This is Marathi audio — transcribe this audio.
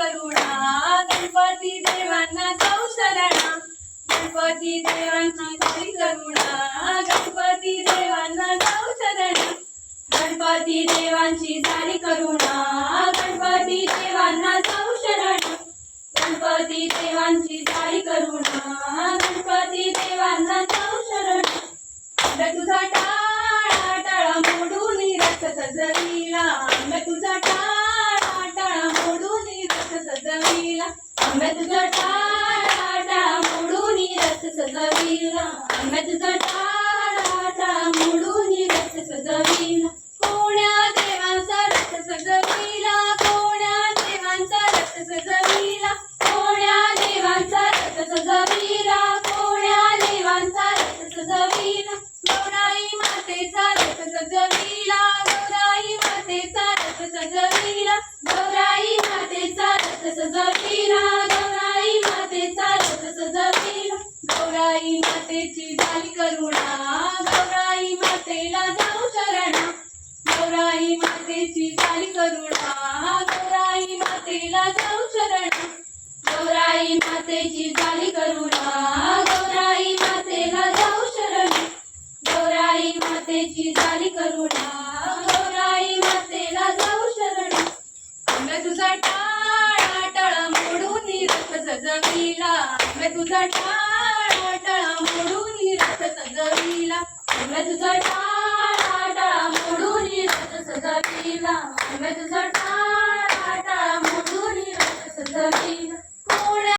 करुणा गणपती देवांना जाऊ शरणा गणपती देवांची झाली करुणा गणपती देवांना जाऊ शरणा गणपती देवांची झाली करुणा गणपती देवांना जाऊ शरणा गणपती देवांची झाली करुणा गणपती देवांना जाऊ शरणा तुझा टाळा टाळा मोडून रथ सजविला तुझा टाळा टाळा मोडून रथ सजविला तुझा टाळा टाळा मोडून रथ सजविला तुझा टाळा टाळा मोडून रथ सजविला कोण्या देवांचा रथ सजविला कोण्या देवांचा रथ सजविला कोण्या देवांचा रथ सजविला कोण्या देवांचा रथ सजविला गौराई मातेचा रथ सजविला गौराई मातेचा रथ सजविला गौराई मातेचा रथ सजविला गौराई मातेचा रथ सजविला गौराई मातेची झाली करुणा गौराई मातेला जाऊ शरणा गौराई मातेची झाली करुणा गौराई मातेला जाऊ शरणा गौराई मातेची झाली करुणा गौराई मातेला जाऊ शरणा गौराई मातेची झाली करुणा गौराई मातेला जाऊ शरणा तुझा टाळा टाळा मोडून रथ सजविला तुझा टाळा टाळा मोडून रथ सजविला तुझा